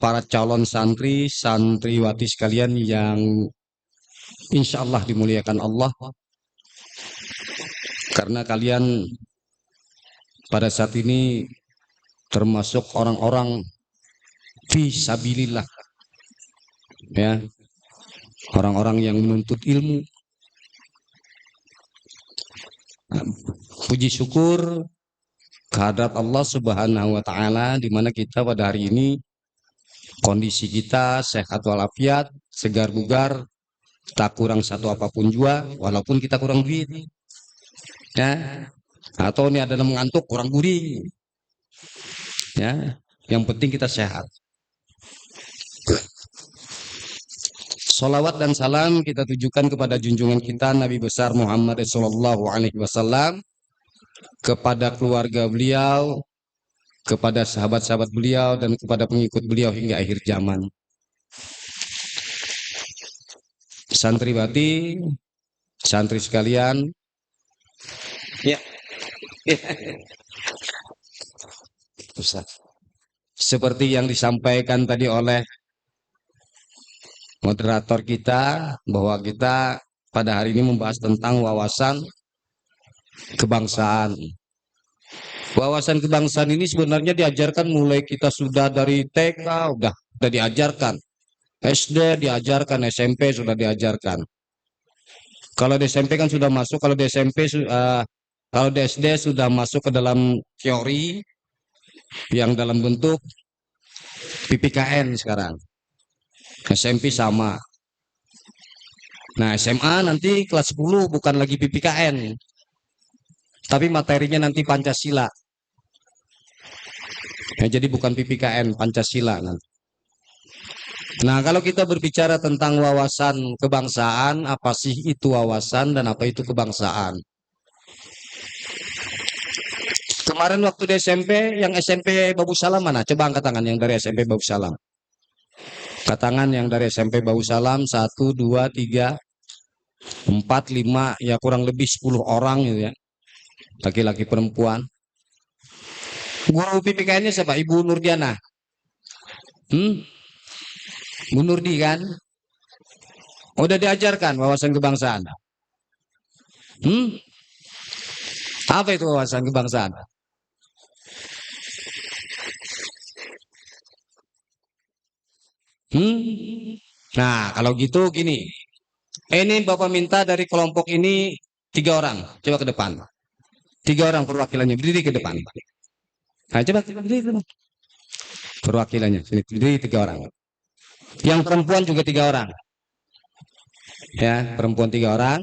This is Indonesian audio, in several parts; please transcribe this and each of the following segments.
para calon santri, santriwati sekalian yang insya Allah dimuliakan Allah, karena kalian pada saat ini termasuk orang-orang fisabilillah, ya, orang-orang yang menuntut ilmu. Puji syukur kehadrat Allah Subhanahu wa taala, di mana kita pada hari ini kondisi kita sehat walafiat, segar bugar, tak kurang satu apapun jua, walaupun kita kurang duit, ya, atau ini adalah mengantuk kurang gurih, ya, yang penting kita sehat. Salawat dan salam kita tujukan kepada junjungan kita Nabi besar Muhammad Sallallahu Alaihi Wasallam, kepada keluarga beliau, kepada sahabat-sahabat beliau, dan kepada pengikut beliau hingga akhir zaman. Santriwati, santri sekalian, ya, seperti yang disampaikan tadi oleh moderator kita, bahwa kita pada hari ini membahas tentang wawasan kebangsaan. Wawasan kebangsaan ini sebenarnya diajarkan mulai kita sudah dari TK, udah diajarkan. SD diajarkan, SMP sudah diajarkan. Kalau di SMP kan sudah masuk, kalau di SMP, kalau di SD sudah masuk ke dalam teori yang dalam bentuk PPKN sekarang. SMP sama. Nah, SMA nanti kelas 10 bukan lagi PPKN, tapi materinya nanti Pancasila. Nah, jadi bukan PPKN, Pancasila nanti. Nah, kalau kita berbicara tentang wawasan kebangsaan, apa sih itu wawasan dan apa itu kebangsaan? Kemarin waktu di SMP, yang SMP Babu Salam mana? Coba angkat tangan yang dari SMP Babu Salam. Angkat tangan yang dari SMP Babu Salam, 1, 2, 3, 4, 5, ya kurang lebih 10 orang gitu ya. Laki-laki perempuan. Guru PPKN-nya siapa? Ibu Nurdiana. Bu Nurdi kan? Udah diajarkan wawasan kebangsaan. Apa itu wawasan kebangsaan? Nah, kalau gitu gini. Ini Bapak minta dari kelompok ini 3 orang. Coba ke depan. 3 orang perwakilannya berdiri ke depan. Nah, coba berdiri ke depan. Perwakilannya sini berdiri 3 orang. Yang perempuan juga 3 orang. Ya, perempuan 3 orang.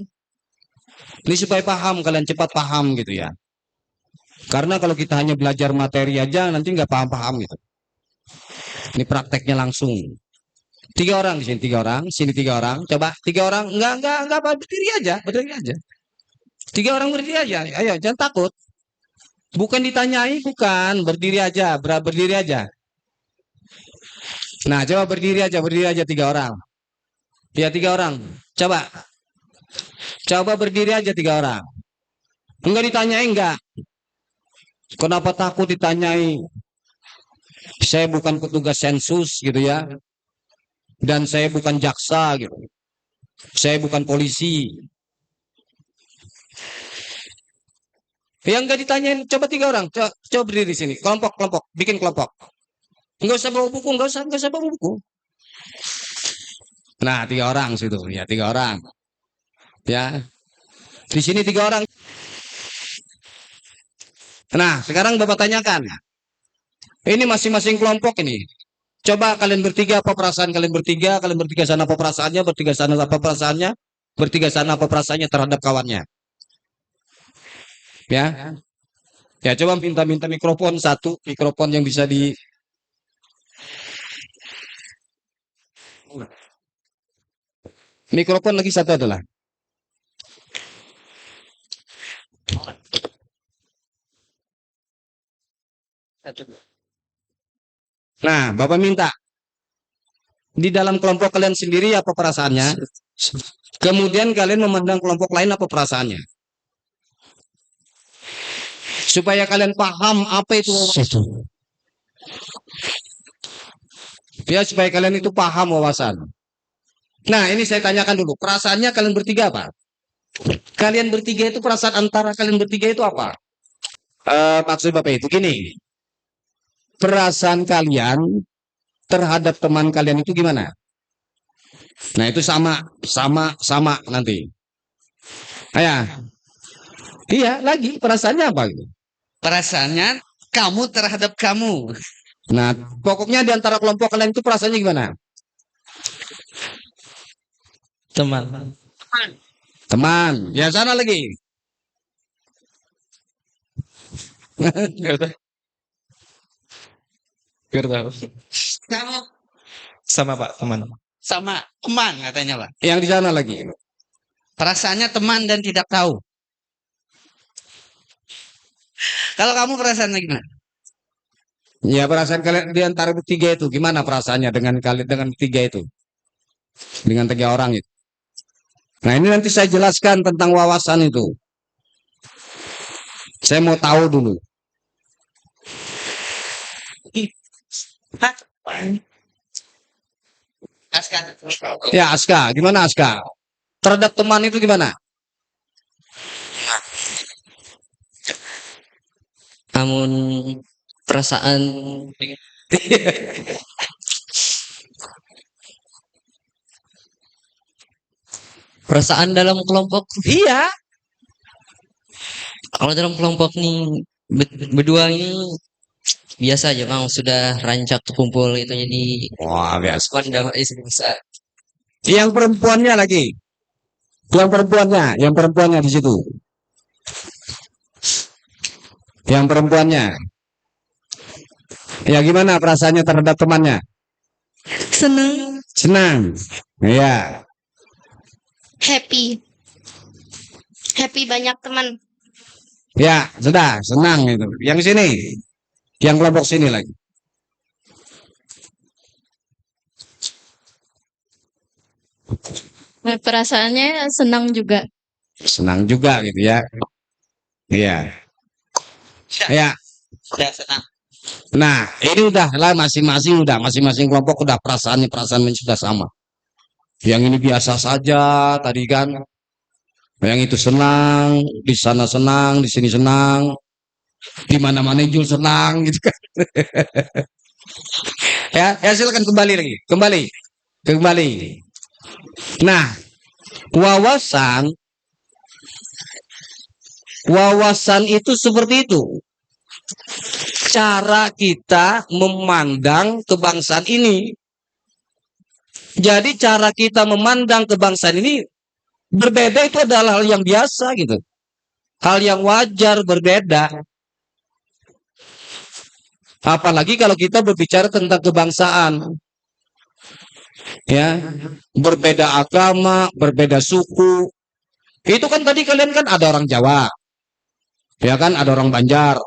Ini supaya paham, kalian cepat paham gitu ya. Karena kalau kita hanya belajar materi aja nanti nggak paham-paham gitu. Ini prakteknya langsung. 3 orang di sini, 3 orang, sini 3 orang. Coba 3 orang, enggak, berdiri aja, berdiri aja. 3 orang berdiri aja. Ayo, jangan takut. Bukan ditanyai, bukan, berdiri aja, berdiri aja. Nah, coba berdiri aja 3 orang. Ya, 3 orang. Coba berdiri aja 3 orang. Enggak ditanyai, enggak. Kenapa takut ditanyai? Saya bukan petugas sensus gitu ya. Dan saya bukan jaksa gitu. Saya bukan polisi. Yang enggak ditanyain, coba 3 orang. Coba berdiri di sini. Kelompok, bikin kelompok. Enggak usah bawa buku, enggak usah bawa buku. Nah, 3 orang situ ya, 3 orang. Ya. Di sini 3 orang. Nah, sekarang Bapak tanyakan. Ini masing-masing kelompok ini. Coba kalian bertiga apa perasaan kalian bertiga? Kalian bertiga sana apa perasaannya? Bertiga sana apa perasaannya? Bertiga sana apa perasaannya terhadap kawannya? Ya. Ya, coba minta mikrofon satu, mikrofon yang bisa di mikrofon lagi satu adalah. Nah, Bapak minta di dalam kelompok kalian sendiri apa perasaannya? Kemudian kalian memandang kelompok lain apa perasaannya? Supaya kalian paham apa itu. Ya, supaya kalian itu paham wawasan. Nah, ini saya tanyakan dulu. Perasaannya kalian bertiga apa? Kalian bertiga itu perasaan antara kalian bertiga itu apa? Maksud Bapak itu gini. Perasaan kalian terhadap teman kalian itu gimana? Nah, itu sama nanti. Ayah, iya lagi perasaannya apa gitu? Perasaannya kamu terhadap kamu. Nah, pokoknya di antara kelompok kalian itu perasaannya gimana? Teman. Teman, ya sana lagi. Biar tahu. Kamu sama Pak, teman. Sama teman katanya Pak. Yang di sana lagi. Perasaannya teman dan tidak tahu. Kalau kamu perasaannya gimana? Ya, perasaan kalian di antara bertiga itu gimana perasaannya dengan kalian dengan bertiga itu? Dengan tiga orang itu. Nah, ini nanti saya jelaskan tentang wawasan itu. Saya mau tahu dulu. Aska. Ya, Aska, gimana Aska? Terhadap teman itu gimana? Namun perasaan perasaan dalam kelompok, Iya. kalau dalam kelompok nih berdua ini biasa aja Bang, sudah rancak kumpul itu jadi Wah, biasa. pandang istri besar. Yang perempuannya lagi. Yang perempuannya di situ. Yang perempuannya. Ya gimana perasaannya terhadap temannya? Senang, Senang. Iya. happy. Happy banyak teman. Ya, sudah, senang itu. Yang sini. Yang kelompok sini lagi. Perasaannya senang juga. Senang juga gitu ya. Iya. Ya. Sudah senang. Nah, ini udah lah masing-masing kelompok udah perasaan sudah sama. Yang ini biasa saja tadi kan. Yang itu senang, di sana senang, di sini senang, di mana-mana Jul senang gitu kan. Ya silakan kembali lagi, kembali. Nah, wawasan itu seperti itu. Cara kita memandang kebangsaan ini. Jadi cara kita memandang kebangsaan ini berbeda, itu adalah hal yang biasa gitu. Hal yang wajar berbeda. Apalagi kalau kita berbicara tentang kebangsaan. Ya, berbeda agama, berbeda suku. Itu kan tadi kalian kan ada orang Jawa. Ya kan, ada orang Banjar,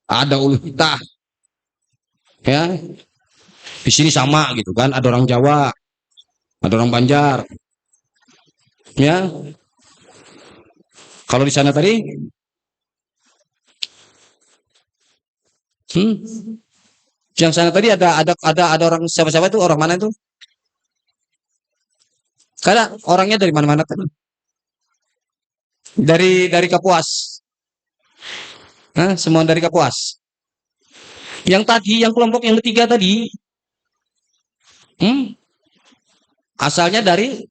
ada Ulutah. Ya. Di sini sama gitu kan, ada orang Jawa, ada orang Banjar. Ya. Kalau di sana tadi yang sana tadi ada orang siapa-siapa itu, orang mana itu? Karena orangnya dari mana-mana kan? Dari Kapuas. Nah, semua dari Kapuas. Yang tadi, yang kelompok yang ketiga tadi, asalnya dari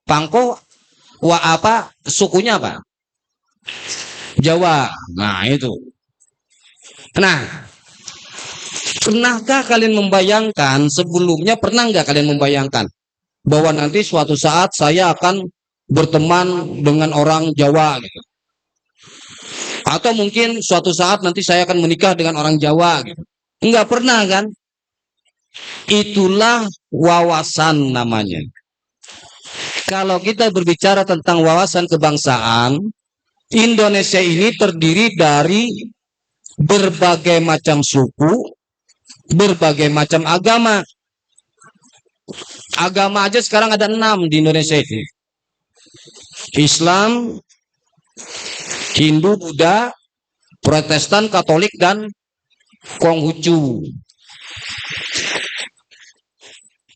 Pangko, sukunya apa? Jawa. Nah, itu. Nah, pernahkah kalian membayangkan sebelumnya, pernah nggak kalian membayangkan bahwa nanti suatu saat saya akan berteman dengan orang Jawa gitu? Atau mungkin suatu saat nanti saya akan menikah dengan orang Jawa gitu. Enggak pernah kan? Itulah wawasan namanya. Kalau kita berbicara tentang wawasan kebangsaan, Indonesia ini terdiri dari berbagai macam suku, berbagai macam agama. Agama aja sekarang ada 6 di Indonesia ini. Islam, Hindu, Buddha, Protestan, Katolik, dan Konghucu.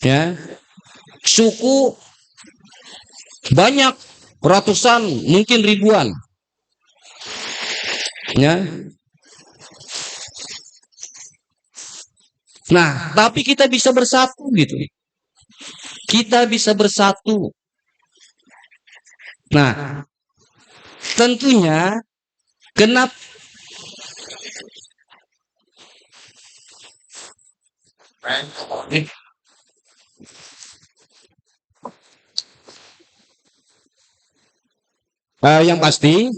Ya. Suku banyak, ratusan, mungkin ribuan. Ya. Nah, tapi kita bisa bersatu gitu. Kita bisa bersatu. Nah, tentunya kenapa yang pasti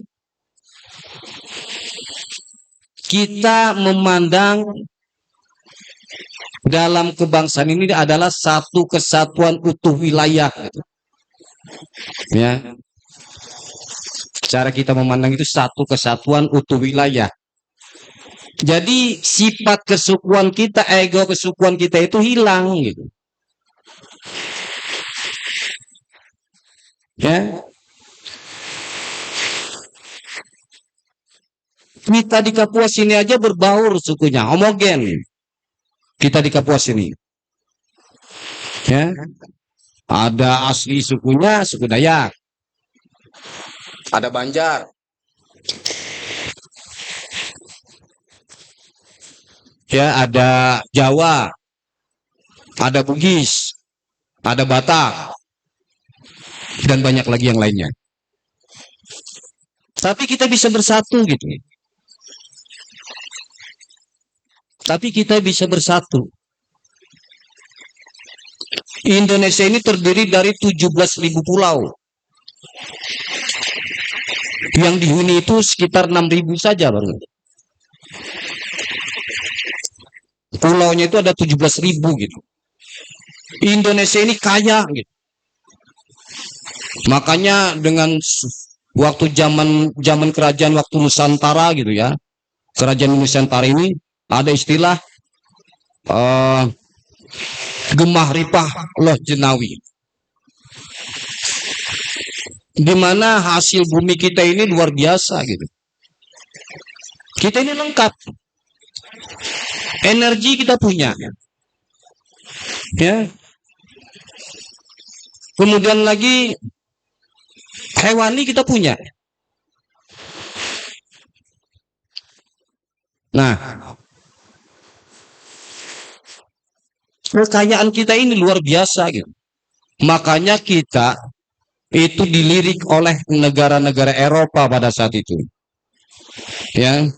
kita memandang dalam kebangsaan ini adalah satu kesatuan utuh wilayah gitu. Ya. Cara kita memandang itu satu kesatuan utuh wilayah. Jadi sifat kesukuan kita, ego kesukuan kita itu hilang gitu. Ya. Kita di Kapuas ini aja berbaur sukunya, homogen. Kita di Kapuas ini. Ya. Ada asli sukunya, suku Dayak. Ada Banjar. Ya, ada Jawa. Ada Bugis. Ada Batak. Dan banyak lagi yang lainnya. Tapi kita bisa bersatu gitu. Tapi kita bisa bersatu. Indonesia ini terdiri dari 17.000 pulau. Yang dihuni itu sekitar 6.000 saja baru. Pulaunya itu ada 17.000 gitu. Indonesia ini kaya gitu. Makanya dengan waktu zaman kerajaan waktu Nusantara gitu ya. Kerajaan Nusantara ini ada istilah Gemah Ripah Loh Jenawi. Di mana hasil bumi kita ini luar biasa gitu. Kita ini lengkap. Energi kita punya. Ya. Kemudian lagi hewani kita punya. Nah, kekayaan kita ini luar biasa gitu. Makanya kita itu dilirik oleh negara-negara Eropa pada saat itu. Ya.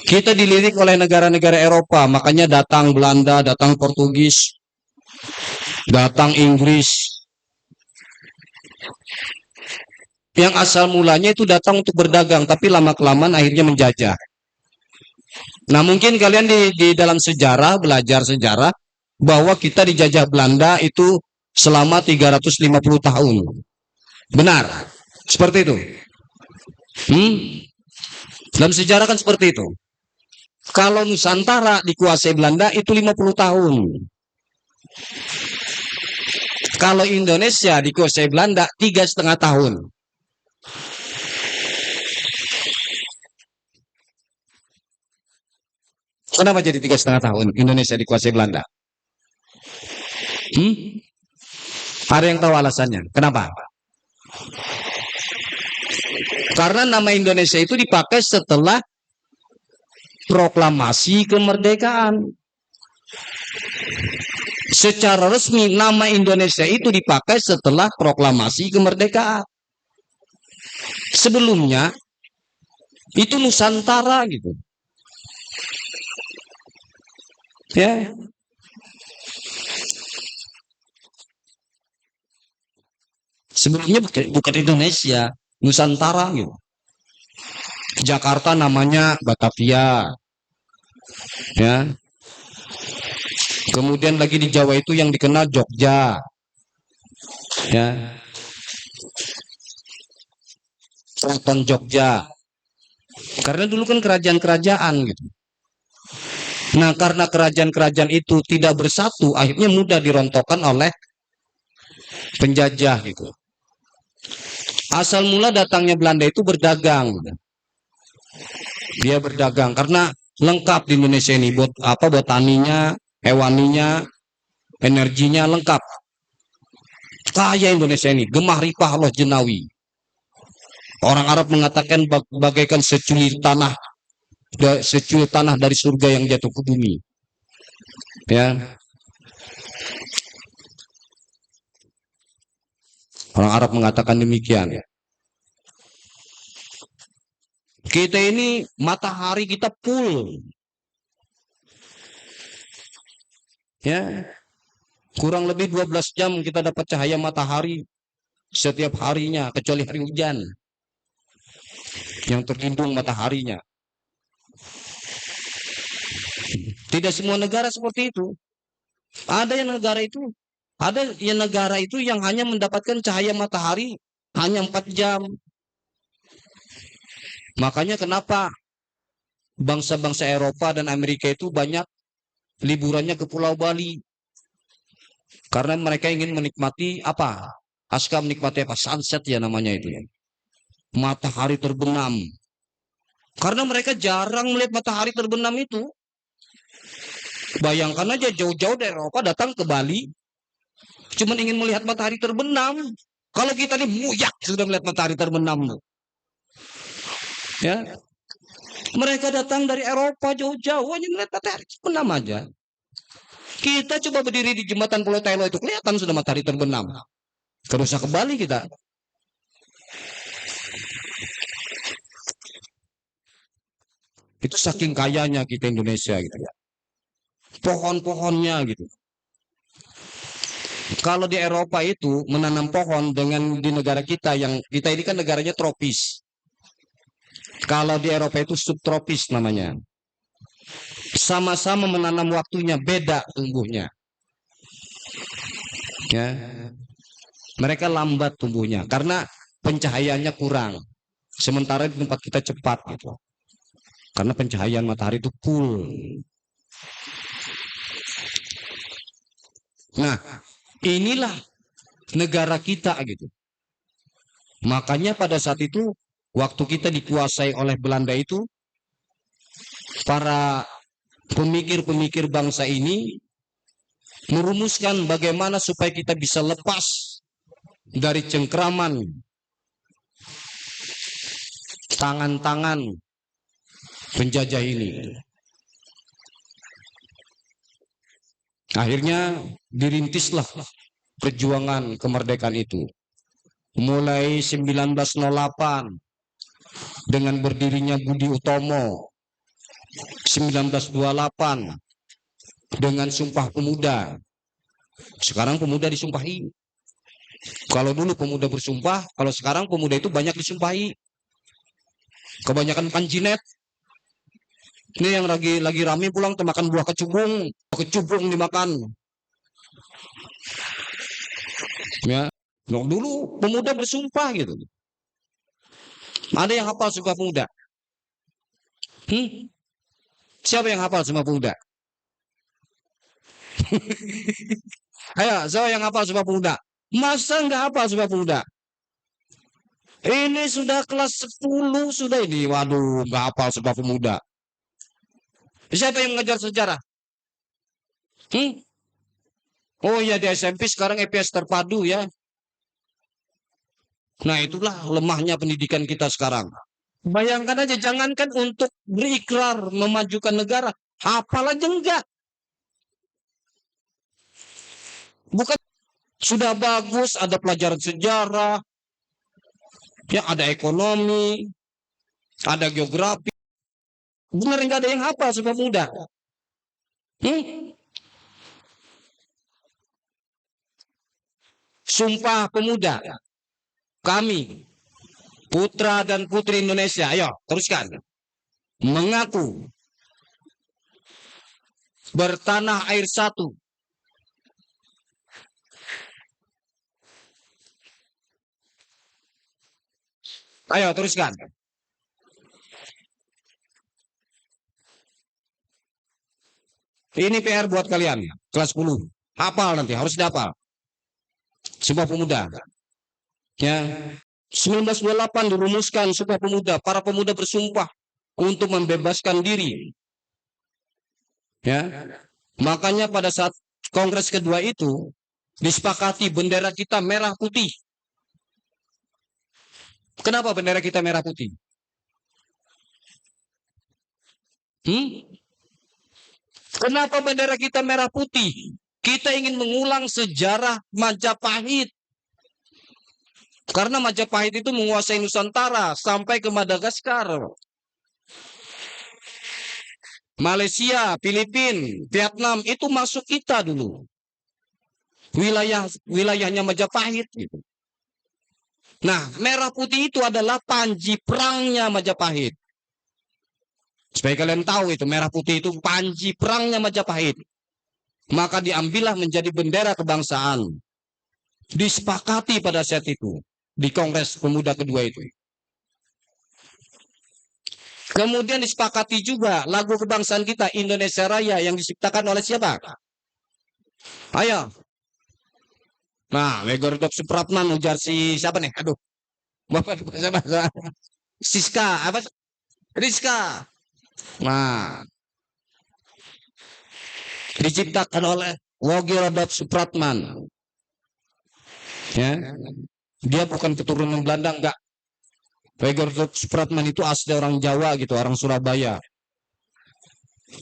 Kita dilirik oleh negara-negara Eropa, makanya datang Belanda, datang Portugis, datang Inggris. Yang asal mulanya itu datang untuk berdagang, tapi lama-kelamaan akhirnya menjajah. Nah, mungkin kalian di dalam sejarah, belajar sejarah, bahwa kita dijajah Belanda itu selama 350 tahun. Benar? Seperti itu. Dalam sejarah kan seperti itu. Kalau Nusantara dikuasai Belanda itu 50 tahun. Kalau Indonesia dikuasai Belanda 3,5 tahun. Kenapa jadi 3,5 tahun Indonesia dikuasai Belanda? Ada yang tahu alasannya? Kenapa? Karena nama Indonesia itu dipakai setelah proklamasi kemerdekaan. Secara resmi nama Indonesia itu dipakai setelah proklamasi kemerdekaan. Sebelumnya itu Nusantara gitu. Ya. Sebelumnya bukan Indonesia, Nusantara gitu. Jakarta namanya Batavia. Ya. Kemudian lagi di Jawa itu yang dikenal Jogja. Ya. Keraton Jogja. Karena dulu kan kerajaan-kerajaan gitu. Nah, karena kerajaan-kerajaan itu tidak bersatu, akhirnya mudah dirontokkan oleh penjajah gitu. Asal mula datangnya Belanda itu berdagang. Dia berdagang karena lengkap di Indonesia ini buat botaninya, hewaninya, Energinya lengkap. Kaya Indonesia ini, gemah ripah Allah jenawi. Orang Arab mengatakan bagaikan secuil tanah dari surga yang jatuh ke bumi. Ya. Orang Arab mengatakan demikian. Kita ini matahari kita full. Ya. Kurang lebih 12 jam kita dapat cahaya matahari setiap harinya, kecuali hari hujan. Yang terlindung mataharinya. Tidak semua negara seperti itu. Ada yang negara itu yang hanya mendapatkan cahaya matahari hanya 4 jam. Makanya kenapa bangsa-bangsa Eropa dan Amerika itu banyak liburannya ke Pulau Bali. Karena mereka ingin menikmati apa? Pasca menikmati apa? Sunset ya namanya itu. Matahari terbenam. Karena mereka jarang melihat matahari terbenam itu. Bayangkan aja jauh-jauh dari Eropa datang ke Bali. Cuma ingin melihat matahari terbenam. Kalau kita nih muyak sudah melihat matahari terbenam. Ya. Mereka datang dari Eropa jauh-jauh hanya melihat matahari terbenam aja. Kita coba berdiri di jembatan Pulau Telo itu kelihatan sudah matahari terbenam. Kalau usah ke Bali kita. Itu saking kayanya kita Indonesia gitu ya. Pohon-pohonnya gitu. Kalau di Eropa itu menanam pohon dengan di negara kita yang kita ini kan negaranya tropis. Kalau di Eropa itu subtropis namanya. Sama-sama menanam waktunya beda tumbuhnya. Ya. Mereka lambat tumbuhnya karena pencahayaannya kurang. Sementara di tempat kita cepat gitu. Karena pencahayaan matahari itu full. Nah, inilah negara kita gitu. Makanya pada saat itu waktu kita dikuasai oleh Belanda itu para pemikir-pemikir bangsa ini merumuskan bagaimana supaya kita bisa lepas dari cengkraman tangan-tangan penjajah ini. Akhirnya dirintislah perjuangan kemerdekaan itu. Mulai 1908 dengan berdirinya Budi Utomo. 1928 dengan Sumpah Pemuda. Sekarang pemuda disumpahi. Kalau dulu pemuda bersumpah, kalau sekarang pemuda itu banyak disumpahi. Kebanyakan panjinet. Ini yang lagi rame pulang makan buah kecubung dimakan. Ya, dulu pemuda bersumpah gitu. Ada yang hafal Sumpah Pemuda? Siapa yang hafal Sumpah Pemuda? Ayo, siapa yang hafal Sumpah Pemuda? Masa nggak hafal Sumpah Pemuda? Ini sudah kelas 10 sudah ini. Waduh, nggak hafal Sumpah Pemuda. Siapa yang mengajar sejarah? Oh ya di SMP sekarang EPS terpadu ya. Nah itulah lemahnya pendidikan kita sekarang. Bayangkan aja, jangankan untuk berikrar memajukan negara, hafal aja enggak. Bukan sudah bagus, ada pelajaran sejarah, ya ada ekonomi, ada geografi. Benar enggak ada yang hafal Sumpah Pemuda. Sumpah Pemuda. Kami, putra dan putri Indonesia, ayo teruskan. Mengaku bertanah air satu. Ayo teruskan. Ini PR buat kalian, kelas 10. Hafal nanti, harus dihafal. Sumpah Pemuda. Ya, 1928 dirumuskan Sumpah Pemuda. Para pemuda bersumpah untuk membebaskan diri. Ya, makanya pada saat Kongres kedua itu disepakati bendera kita merah putih. Kenapa bendera kita merah putih? Kenapa bendera kita merah putih? Kita ingin mengulang sejarah Majapahit. Karena Majapahit itu menguasai Nusantara sampai ke Madagaskar, Malaysia, Filipina, Vietnam, itu masuk kita dulu. Wilayahnya Majapahit gitu. Nah, merah putih itu adalah panji perangnya Majapahit. Supaya kalian tahu itu merah putih itu panji perangnya Majapahit. Maka diambillah menjadi bendera kebangsaan. Disepakati pada saat itu di Kongres Pemuda kedua itu. Kemudian disepakati juga lagu kebangsaan kita Indonesia Raya yang diciptakan oleh siapa? Ayo. Nah, Megordop Supratman ujar si siapa nih? Aduh. Bapak bahasa Siska apa? Rizka. Nah, diciptakan oleh Megordop Supratman. Ya. Dia bukan keturunan Belanda, enggak. Megordop Supratman itu asli orang Jawa gitu, orang Surabaya.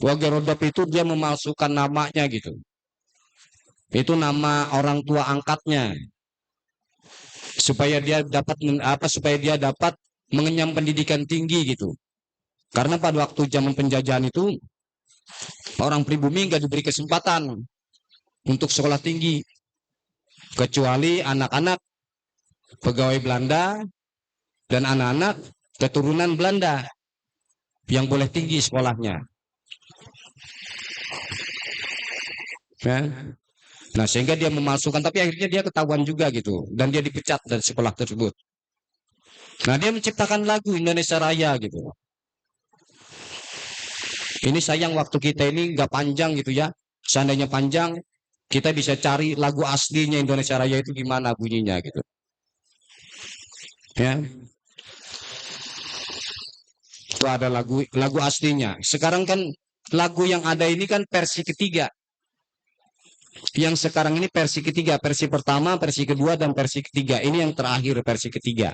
Megordop itu dia memalsukan namanya gitu. Itu nama orang tua angkatnya. Supaya dia dapat supaya dia dapat mengenyam pendidikan tinggi gitu. Karena pada waktu zaman penjajahan itu orang pribumi nggak diberi kesempatan untuk sekolah tinggi kecuali anak-anak pegawai Belanda dan anak-anak keturunan Belanda yang boleh tinggi sekolahnya. Ya. Nah, sehingga dia memasukkan, tapi akhirnya dia ketahuan juga gitu, dan dia dipecat dari sekolah tersebut. Nah, dia menciptakan lagu Indonesia Raya gitu. Ini sayang waktu kita ini nggak panjang gitu ya. Seandainya panjang, kita bisa cari lagu aslinya Indonesia Raya itu gimana bunyinya gitu. Ya. Itu ada lagu aslinya. Sekarang kan lagu yang ada ini kan versi ketiga. Yang sekarang ini versi ketiga, versi pertama, versi kedua, dan versi ketiga. Ini yang terakhir, versi ketiga.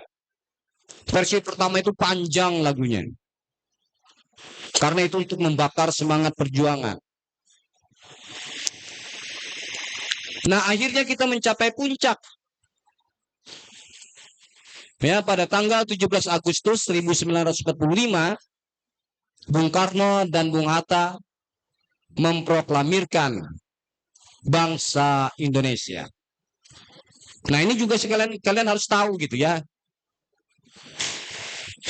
Versi pertama itu panjang lagunya. Karena itu untuk membakar semangat perjuangan. Nah, akhirnya kita mencapai puncak. Ya, pada tanggal 17 Agustus 1945, Bung Karno dan Bung Hatta memproklamirkan bangsa Indonesia. Nah, ini juga kalian harus tahu gitu ya.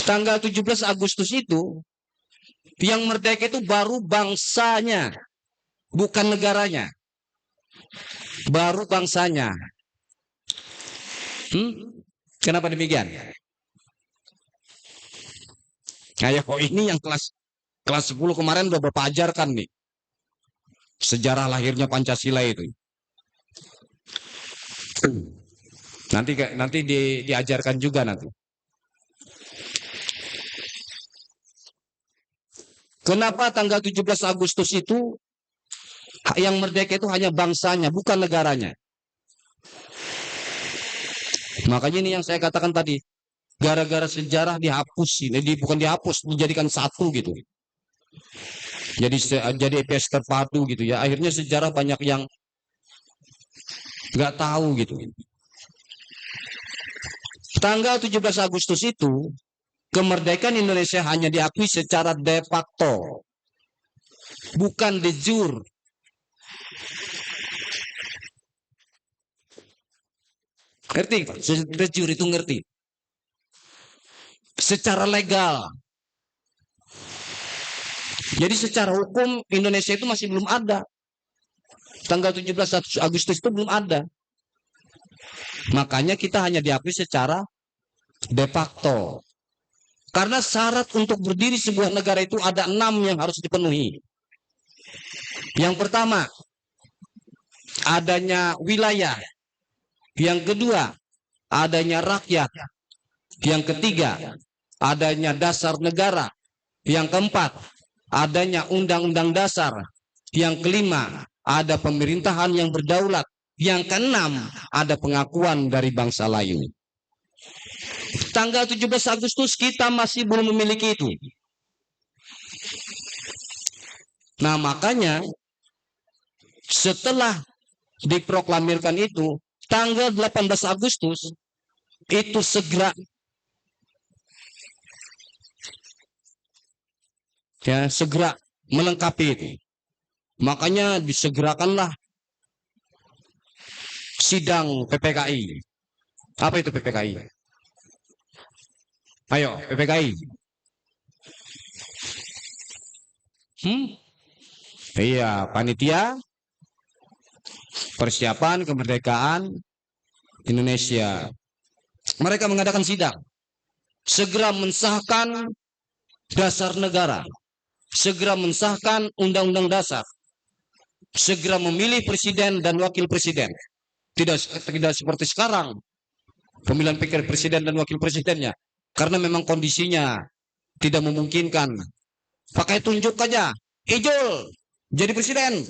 Tanggal 17 Agustus itu yang merdeka itu baru bangsanya, bukan negaranya. Baru bangsanya. Kenapa demikian? Kayak ini yang kelas 10 kemarin udah Bapak ajarkan nih. Sejarah lahirnya Pancasila itu. Nanti diajarkan juga nanti. Kenapa tanggal 17 Agustus itu yang merdeka itu hanya bangsanya, bukan negaranya? Makanya ini yang saya katakan tadi, gara-gara sejarah dihapus ini, bukan dihapus, dijadikan satu gitu. Jadi EPS terpadu gitu ya. Akhirnya sejarah banyak yang nggak tahu gitu. Tanggal 17 Agustus itu kemerdekaan Indonesia hanya diakui secara de facto, bukan de jure. Ngerti? De jure itu ngerti. Secara legal. Jadi secara hukum Indonesia itu masih belum ada. Tanggal 17 Agustus itu belum ada. Makanya kita hanya diakui secara de facto. Karena syarat untuk berdiri sebuah negara itu ada 6 yang harus dipenuhi. Yang pertama, adanya wilayah. Yang kedua, adanya rakyat. Yang ketiga, adanya dasar negara. Yang keempat, adanya undang-undang dasar. Yang kelima, ada pemerintahan yang berdaulat. Yang keenam, ada pengakuan dari bangsa lain. Tanggal 17 Agustus kita masih belum memiliki itu. Nah, makanya setelah diproklamirkan itu, tanggal 18 Agustus itu segera melengkapi itu. Makanya disegerakanlah sidang PPKI. Apa itu PPKI? Ayo, PPKI. Iya, panitia persiapan kemerdekaan Indonesia. Mereka mengadakan sidang. Segera mensahkan dasar negara. Segera mensahkan undang-undang dasar. Segera memilih presiden dan wakil presiden. Tidak seperti sekarang. Pemilihan presiden dan wakil presidennya. Karena memang kondisinya tidak memungkinkan. Pakai tunjuk aja. Ijul jadi presiden.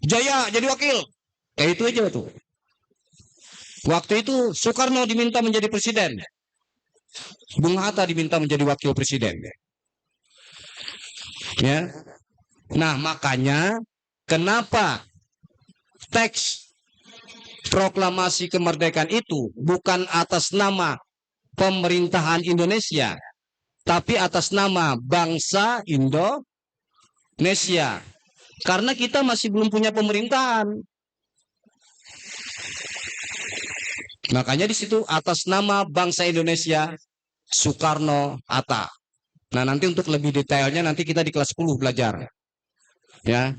Jaya jadi wakil. Kayak itu aja tuh. Waktu itu Soekarno diminta menjadi presiden. Bung Hatta diminta menjadi wakil presiden. Ya. Nah, makanya kenapa teks proklamasi kemerdekaan itu bukan atas nama pemerintahan Indonesia, tapi atas nama bangsa Indonesia. Karena kita masih belum punya pemerintahan. Makanya di situ atas nama bangsa Indonesia, Soekarno Hatta. Nah, nanti untuk lebih detailnya nanti kita di kelas 10 belajar. Ya.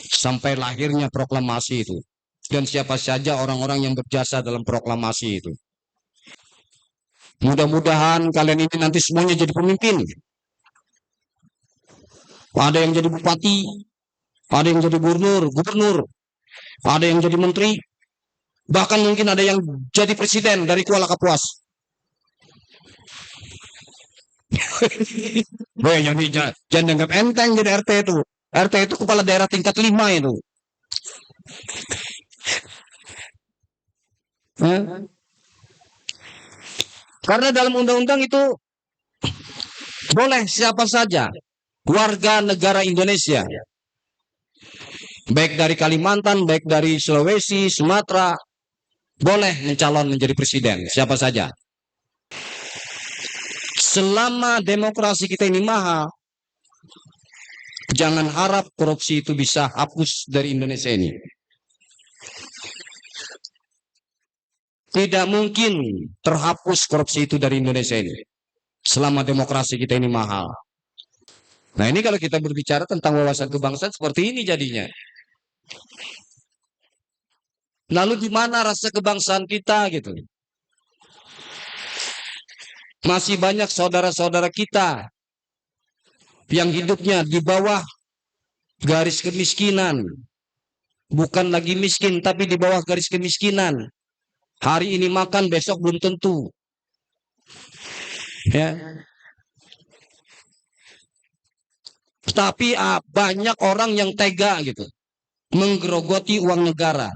Sampai lahirnya proklamasi itu. Dan siapa saja orang-orang yang berjasa dalam proklamasi itu. Mudah-mudahan kalian ini nanti semuanya jadi pemimpin. Ada yang jadi bupati, ada yang jadi gubernur, ada yang jadi menteri, bahkan mungkin ada yang jadi presiden dari Kuala Kapuas. Boy, jangan anggap enteng jadi RT itu. RT itu kepala daerah tingkat 5 itu. Karena dalam undang-undang itu boleh siapa saja warga negara Indonesia, baik dari Kalimantan, baik dari Sulawesi, Sumatera, boleh mencalon menjadi presiden, siapa saja. Selama demokrasi kita ini mahal, jangan harap korupsi itu bisa hapus dari Indonesia ini. Tidak mungkin terhapus korupsi itu dari Indonesia ini. Selama demokrasi kita ini mahal. Nah, ini kalau kita berbicara tentang wawasan kebangsaan seperti ini jadinya. Lalu di mana rasa kebangsaan kita gitu? Masih banyak saudara-saudara kita yang hidupnya di bawah garis kemiskinan. Bukan lagi miskin, tapi di bawah garis kemiskinan. Hari ini makan, besok belum tentu. Ya. Tapi banyak orang yang tega gitu. Menggerogoti uang negara.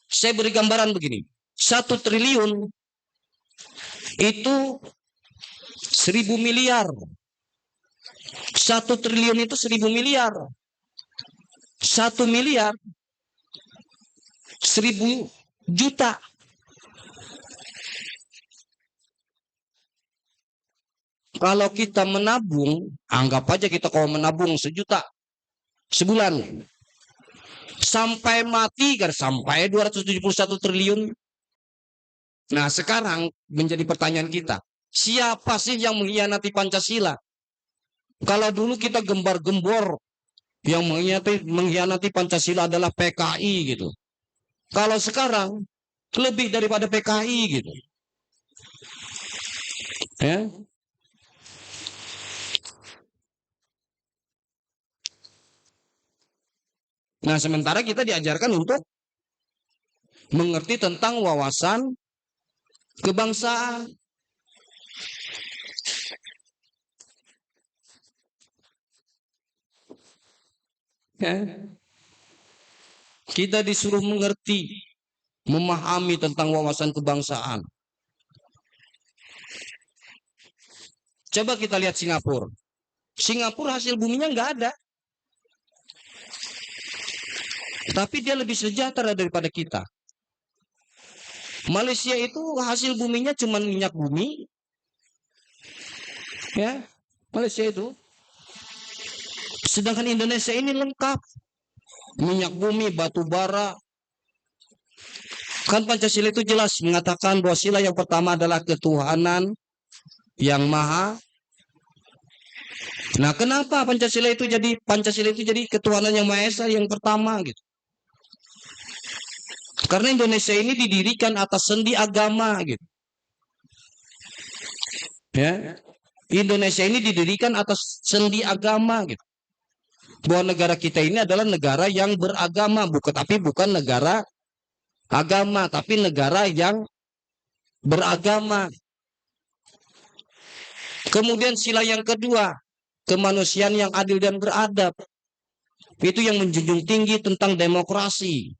Saya beri gambaran begini. 1 triliun itu 1.000 miliar. 1 triliun itu 1.000 miliar. 1 miliar 1.000 juta. Kalau kita menabung, anggap aja kita kalau menabung 1 juta sebulan. Sampai mati kan sampai 271 triliun. Nah, sekarang menjadi pertanyaan kita, siapa sih yang mengkhianati Pancasila? Kalau dulu kita gembar-gembor yang mengkhianati Pancasila adalah PKI gitu. Kalau sekarang lebih daripada PKI gitu. Ya. Nah, sementara kita diajarkan untuk mengerti tentang wawasan kebangsaan. Ya. Kita disuruh mengerti, memahami tentang wawasan kebangsaan. Coba kita lihat Singapura. Singapura hasil buminya nggak ada. Tapi dia lebih sejahtera daripada kita. Malaysia itu hasil buminya cuma minyak bumi. Ya, Malaysia itu. Sedangkan Indonesia ini lengkap. Minyak bumi, batu bara. Kan Pancasila itu jelas mengatakan bahwa sila yang pertama adalah ketuhanan yang maha. Nah, kenapa Pancasila itu jadi ketuhanan yang maha esa yang pertama gitu? Karena Indonesia ini didirikan atas sendi agama gitu. Ya. Indonesia ini didirikan atas sendi agama gitu. Bahwa negara kita ini adalah negara yang beragama, bukan negara agama, tapi negara yang beragama. Kemudian sila yang kedua, kemanusiaan yang adil dan beradab. Itu yang menjunjung tinggi tentang demokrasi,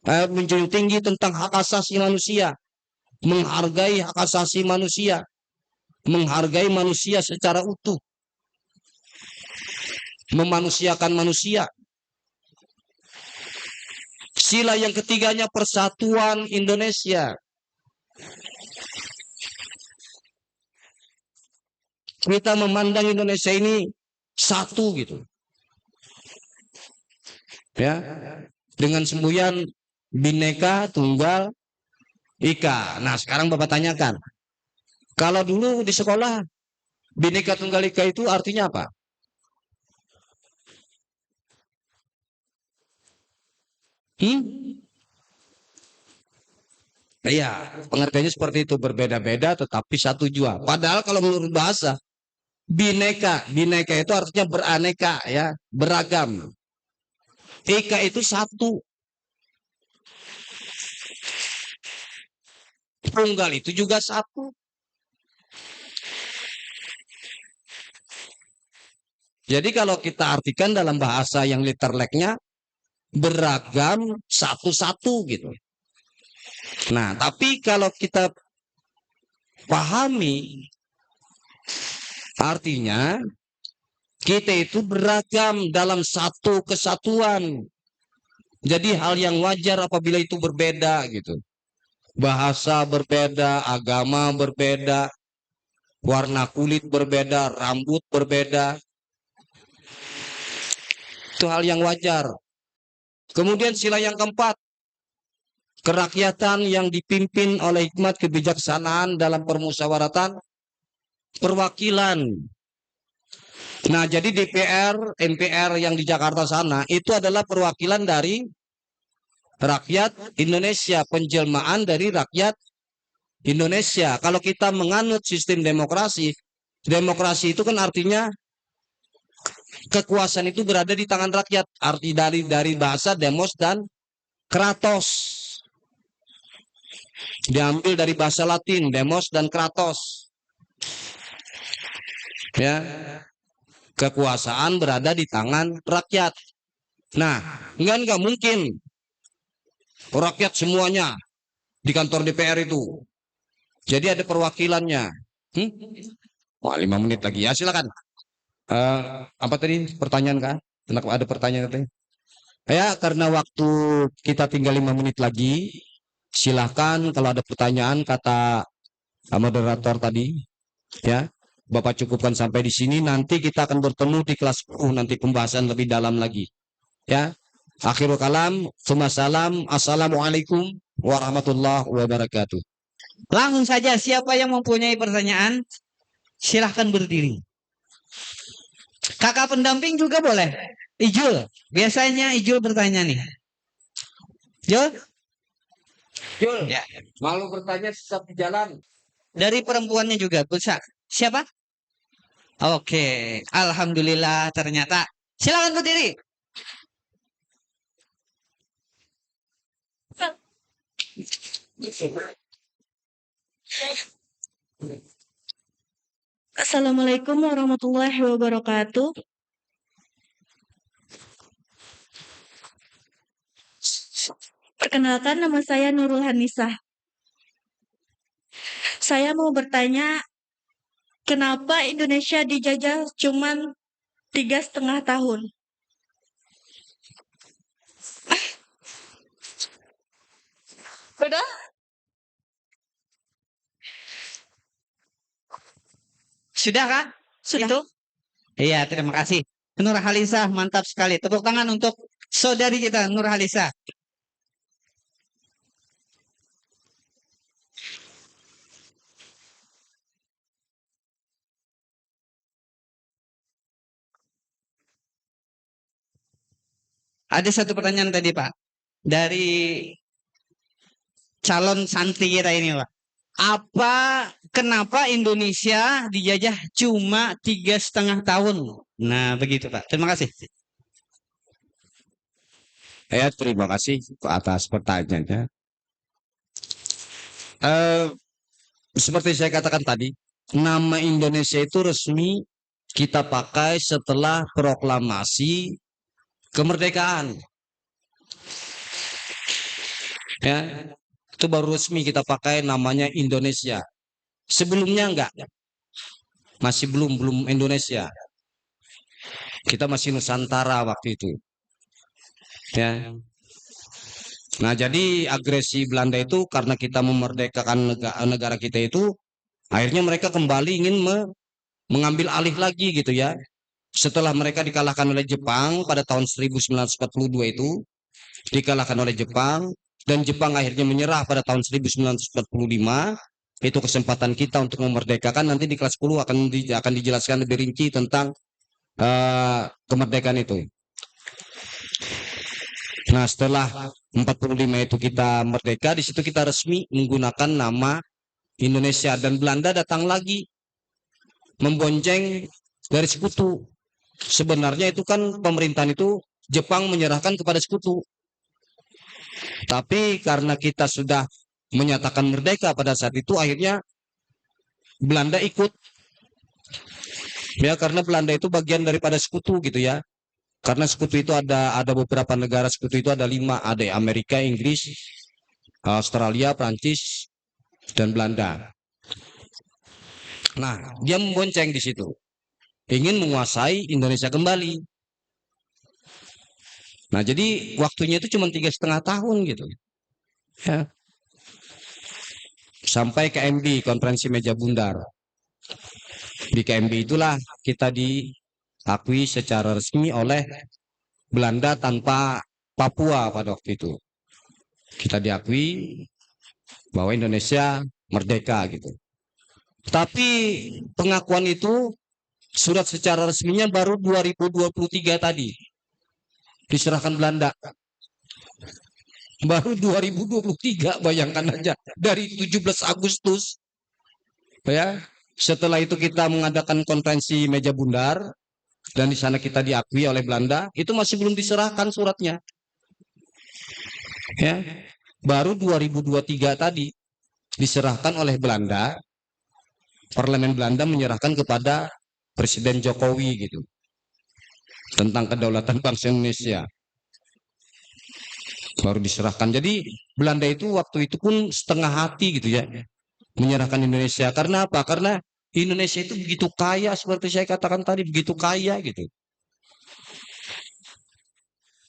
menjunjung tinggi tentang hak asasi manusia, menghargai hak asasi manusia, menghargai manusia secara utuh, memanusiakan manusia. Sila yang ketiganya persatuan Indonesia. Kita memandang Indonesia ini satu gitu. Ya. Dengan semboyan Bhinneka Tunggal Ika. Nah, sekarang Bapak tanyakan. Kalau dulu di sekolah Bhinneka Tunggal Ika itu artinya apa? Iya, pengertiannya seperti itu, berbeda-beda tetapi satu jua. Padahal kalau menurut bahasa bineka itu artinya beraneka ya, beragam. Ika itu satu. Tunggal itu juga satu. Jadi kalau kita artikan dalam bahasa yang literleknya beragam satu-satu gitu. Nah, tapi kalau kita pahami artinya kita itu beragam dalam satu kesatuan. Jadi hal yang wajar apabila itu berbeda gitu. Bahasa berbeda, agama berbeda, warna kulit berbeda, rambut berbeda. Itu hal yang wajar. Kemudian sila yang keempat, kerakyatan yang dipimpin oleh hikmat kebijaksanaan dalam permusyawaratan perwakilan. Nah, jadi DPR, MPR yang di Jakarta sana itu adalah perwakilan dari rakyat Indonesia, penjelmaan dari rakyat Indonesia. Kalau kita menganut sistem demokrasi, demokrasi itu kan artinya kekuasaan itu berada di tangan rakyat. Arti dari bahasa demos dan kratos. Diambil dari bahasa Latin, demos dan kratos. Ya. Kekuasaan berada di tangan rakyat. Nah, enggak mungkin rakyat semuanya di kantor DPR itu. Jadi ada perwakilannya. Wah, 5 menit lagi ya, silakan. Apa tadi pertanyaan kan? Ada pertanyaan tadi? Ya, karena waktu kita tinggal 5 menit lagi, silahkan kalau ada pertanyaan kata moderator tadi, ya. Bapak cukupkan sampai di sini. Nanti kita akan bertemu di kelas 10 nanti pembahasan lebih dalam lagi. Ya. Akhirul kalam, salam, assalamualaikum warahmatullahi wabarakatuh. Langsung saja, siapa yang mempunyai pertanyaan, silahkan berdiri. Kakak pendamping juga boleh. Ijul, biasanya Ijul bertanya nih. Jul? Jul, Ya. malu bertanya sesat di jalan. Dari perempuannya juga bisa. Siapa? Oke, alhamdulillah ternyata. Silakan berdiri. Assalamualaikum warahmatullahi wabarakatuh. Perkenalkan, nama saya Nurul Hanisah. Saya mau bertanya, kenapa Indonesia dijajah cuman 3,5 tahun? Udah? Sudah kah? Sudah. Itu? Iya, terima kasih. Nur Halisa, mantap sekali. Tepuk tangan untuk saudari kita, Nur Halisa. Ada satu pertanyaan tadi, Pak. Dari calon santri kita ini, Pak. Kenapa Indonesia dijajah cuma 3,5 tahun? Nah, begitu, Pak. Terima kasih. Ya, terima kasih atas pertanyaannya. Eh, Seperti saya katakan tadi, nama Indonesia itu resmi kita pakai setelah proklamasi kemerdekaan. Ya, itu baru resmi kita pakai namanya Indonesia. Sebelumnya enggak, masih belum Indonesia. Kita masih Nusantara waktu itu. Ya. Nah, jadi agresi Belanda itu karena kita memerdekakan negara kita itu, akhirnya mereka kembali ingin mengambil alih lagi gitu ya. Setelah mereka dikalahkan oleh Jepang pada tahun 1942 itu, dikalahkan oleh Jepang, dan Jepang akhirnya menyerah pada tahun 1945. Itu kesempatan kita untuk memerdekakan. Nanti di kelas 10 akan dijelaskan lebih rinci tentang kemerdekaan itu. Nah, setelah 45 itu kita merdeka, di situ kita resmi menggunakan nama Indonesia, dan Belanda datang lagi membonceng dari sekutu. Sebenarnya itu kan pemerintahan itu Jepang menyerahkan kepada sekutu. Tapi karena kita sudah menyatakan merdeka pada saat itu, akhirnya Belanda ikut. Ya, karena Belanda itu bagian daripada sekutu gitu ya. Karena sekutu itu ada beberapa negara sekutu itu ada 5, ada Amerika, Inggris, Australia, Prancis, dan Belanda. Nah, dia membonceng di situ, ingin menguasai Indonesia kembali. Nah, jadi waktunya itu cuma 3,5 tahun gitu. Ya. Sampai KMB, Konferensi Meja Bundar. Di KMB itulah kita diakui secara resmi oleh Belanda tanpa Papua pada waktu itu. Kita diakui bahwa Indonesia merdeka gitu. Tapi pengakuan itu surat secara resminya baru 2023 tadi diserahkan Belanda. Baru 2023, bayangkan aja, dari 17 Agustus. Ya, setelah itu kita mengadakan konferensi Meja Bundar dan di sana kita diakui oleh Belanda, itu masih belum diserahkan suratnya. Ya, baru 2023 tadi diserahkan oleh Belanda. Parlemen Belanda menyerahkan kepada Presiden Jokowi gitu tentang kedaulatan bangsa Indonesia, baru diserahkan. Jadi Belanda itu waktu itu pun setengah hati gitu ya menyerahkan Indonesia. Karena apa? Karena Indonesia itu begitu kaya, seperti saya katakan tadi, begitu kaya gitu.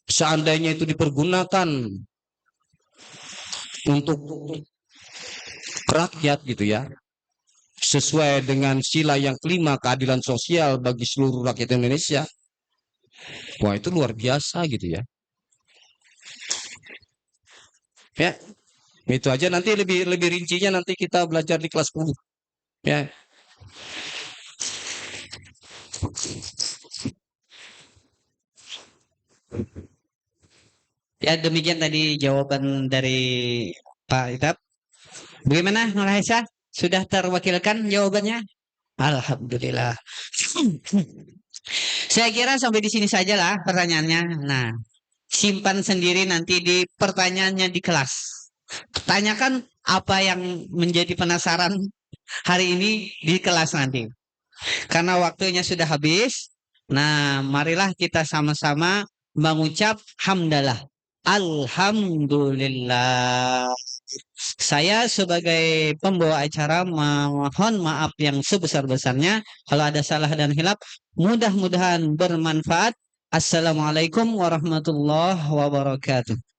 Seandainya itu dipergunakan untuk rakyat gitu ya, sesuai dengan sila yang kelima, keadilan sosial bagi seluruh rakyat Indonesia, wah itu luar biasa gitu ya. Ya, itu aja, nanti lebih rincinya nanti kita belajar di kelas 10. Ya. Ya, demikian tadi jawaban dari Pak Itap. Bagaimana, Nur Halisa? Sudah terwakilkan jawabannya? Alhamdulillah. Saya kira sampai di sini sajalah pertanyaannya. Nah, simpan sendiri nanti di pertanyaannya di kelas. Tanyakan apa yang menjadi penasaran hari ini di kelas nanti. Karena waktunya sudah habis. Nah, marilah kita sama-sama mengucap hamdalah. Alhamdulillah. Saya sebagai pembawa acara mohon maaf yang sebesar-besarnya kalau ada salah dan hilaf. Mudah-mudahan bermanfaat. Assalamualaikum warahmatullahi wabarakatuh.